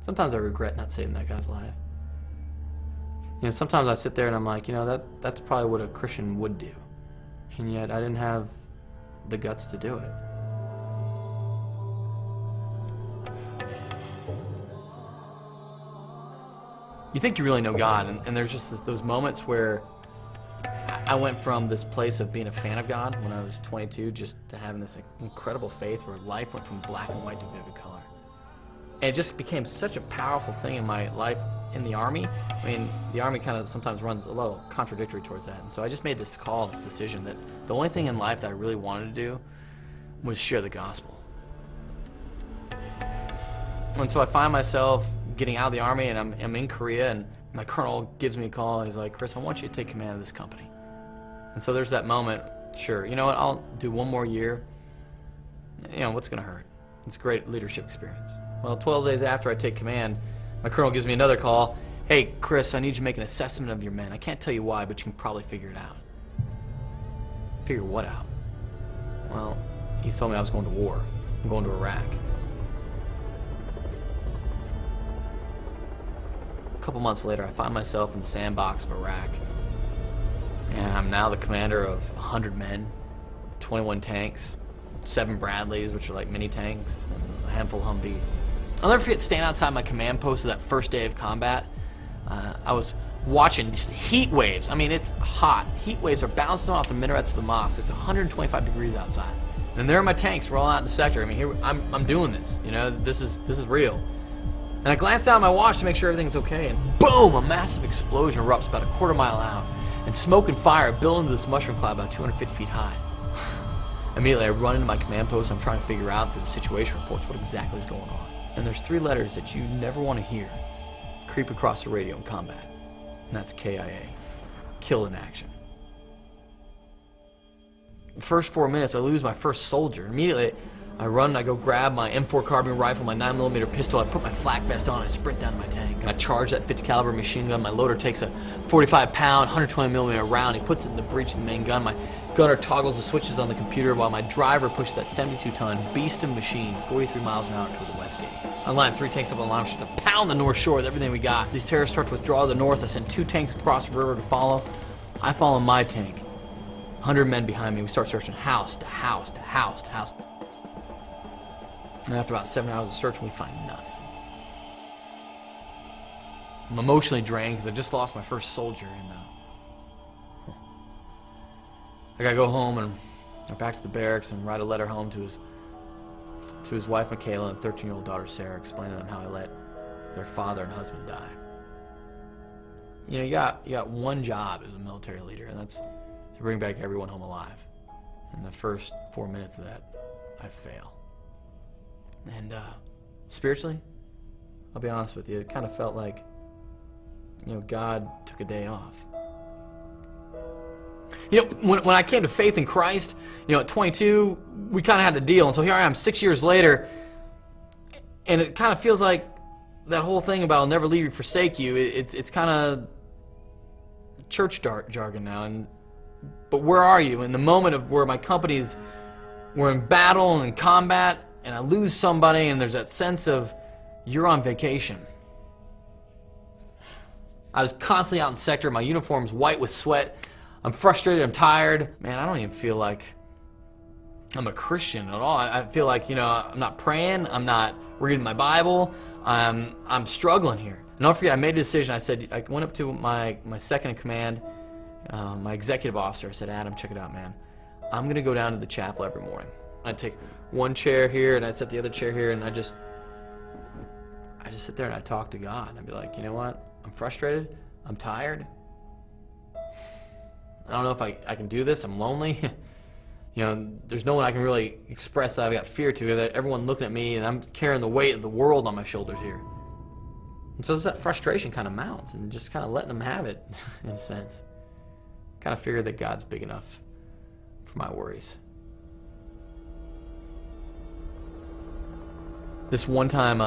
Sometimes I regret not saving that guy's life. You know, sometimes I sit there and I'm like, you know, that's probably what a Christian would do. And yet I didn't have the guts to do it. You think you really know God, and there's just those moments where I went from this place of being a fan of God when I was 22 just to having this incredible faith where life went from black and white to vivid color. And it just became such a powerful thing in my life in the Army. I mean, the Army kind of sometimes runs a little contradictory towards that. And so I just made this call, this decision that the only thing in life that I really wanted to do was share the gospel. And so I find myself getting out of the Army, and I'm in Korea, and my colonel gives me a call, and he's like, Chris, I want you to take command of this company. And so there's that moment, sure, you know what, I'll do one more year. You know, what's going to hurt? It's a great leadership experience. Well, 12 days after I take command, my colonel gives me another call. Hey, Chris, I need you to make an assessment of your men. I can't tell you why, but you can probably figure it out. Figure what out? Well, he told me I was going to war. I'm going to Iraq. A couple months later, I find myself in the sandbox of Iraq. And I'm now the commander of 100 men, 21 tanks, 7 Bradleys, which are like mini tanks, and a handful of Humvees. I'll never forget staying outside my command post of that first day of combat. I was watching just heat waves. I mean, it's hot. Heat waves are bouncing off the minarets of the mosque. It's 125 degrees outside. And there are my tanks rolling out in the sector. I mean, here I'm doing this. You know, this is real. And I glanced down at my watch to make sure everything's okay, and boom, a massive explosion erupts about a quarter mile out. And smoke and fire build into this mushroom cloud about 250 feet high. Immediately, I run into my command post. I'm trying to figure out through the situation reports what exactly is going on. And there's 3 letters that you never want to hear creep across the radio in combat. And that's KIA. Kill in action. The first 4 minutes, I lose my first soldier. Immediately, I run and I go grab my M4 carbine rifle, my 9mm pistol. I put my flak vest on and I sprint down to my tank. And I charge that 50 caliber machine gun. My loader takes a 45-pound, 120mm round. He puts it in the breech of the main gun. My gunner toggles the switches on the computer while my driver pushes that 72-ton beast of machine 43 miles an hour toward the west gate. I line 3 tanks up on the line, to pound the north shore with everything we got. These terrorists start to withdraw to the north. I send 2 tanks across the river to follow. I follow my tank. 100 men behind me. We start searching house to house to house to house. And after about 7 hours of searching, we find nothing. I'm emotionally drained because I just lost my first soldier, and I gotta go home and back to the barracks and write a letter home to his wife Michaela and 13-year-old daughter Sarah, explaining to them how I let their father and husband die. You know, you got one job as a military leader, and that's to bring back everyone home alive. In the first 4 minutes of that, I fail. And spiritually, I'll be honest with you, it kind of felt like, you know, God took a day off. You know, when I came to faith in Christ, you know, at 22, we kind of had a deal. And so here I am 6 years later, and it kind of feels like that whole thing about I'll never leave you, forsake you, it's kind of church jargon now. But where are you? In the moment of where my companies were in battle and in combat, and I lose somebody, and there's that sense of you're on vacation. I was constantly out in sector. My uniform's white with sweat. I'm frustrated. I'm tired. Man, I don't even feel like I'm a Christian at all. I feel like, you know, I'm not praying. I'm not reading my Bible. I'm struggling here. And don't forget, I made a decision. I said, I went up to my second in command, my executive officer. I said, Adam, check it out, man. I'm going to go down to the chapel every morning. I'd take one chair here, and I'd set the other chair here, and I just sit there and I'd talk to God. I'd be like, you know what? I'm frustrated. I'm tired. I don't know if I can do this. I'm lonely. You know, there's no one I can really express that I've got fear to. Everyone looking at me, and I'm carrying the weight of the world on my shoulders here. And so that frustration kind of mounts, and just kind of letting them have it, in a sense. Kind of figure that God's big enough for my worries. This one time,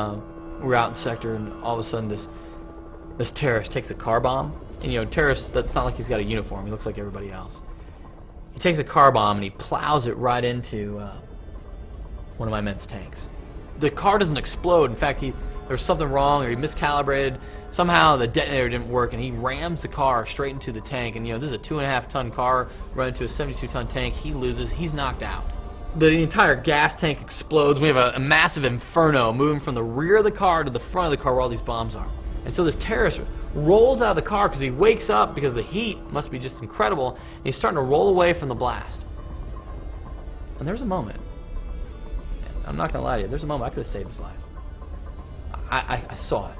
we were out in sector, and all of a sudden this terrorist takes a car bomb. And you know, terrorist, that's not like he's got a uniform. He looks like everybody else. He takes a car bomb and he plows it right into one of my men's tanks. The car doesn't explode. In fact, he There was something wrong, or he miscalibrated. Somehow the detonator didn't work, and he rams the car straight into the tank. And this is a 2.5-ton car running into a 72-ton tank. He loses. He's knocked out. The entire gas tank explodes. We have a massive inferno moving from the rear of the car to the front of the car where all these bombs are. And so this terrorist rolls out of the car because he wakes up because the heat must be just incredible, and he's starting to roll away from the blast. And there's a moment. I'm not going to lie to you. There's a moment I could have saved his life. I saw it.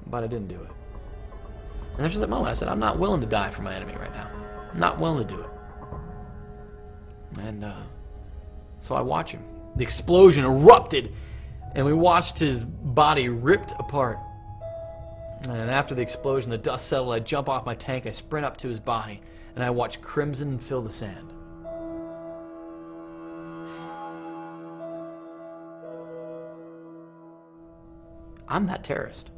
But I didn't do it. And there's just that moment I said, I'm not willing to die for my enemy right now. I'm not willing to do it. And so I watch him. The explosion erupted, and we watched his body ripped apart. And after the explosion, the dust settled. I jump off my tank, I sprint up to his body, and I watch crimson fill the sand. I'm that terrorist.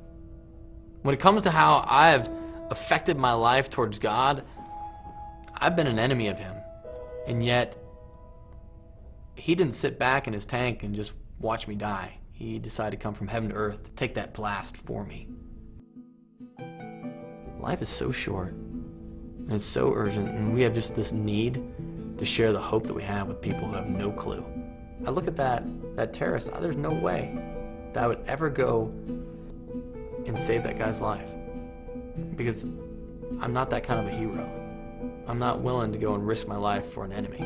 When it comes to how I've affected my life towards God, I've been an enemy of him. And yet, he didn't sit back in his tank and just watch me die. He decided to come from heaven to earth to take that blast for me. Life is so short, and it's so urgent, and we have just this need to share the hope that we have with people who have no clue. I look at that terrorist, there's no way that I would ever go and save that guy's life, because I'm not that kind of a hero. I'm not willing to go and risk my life for an enemy.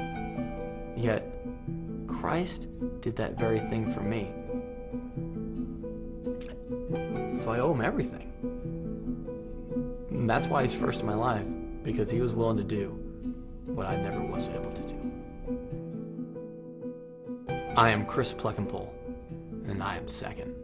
Yet, Christ did that very thing for me. So I owe him everything. And that's why he's first in my life, because he was willing to do what I never was able to do. I am Chris Plekenpol, and I am second.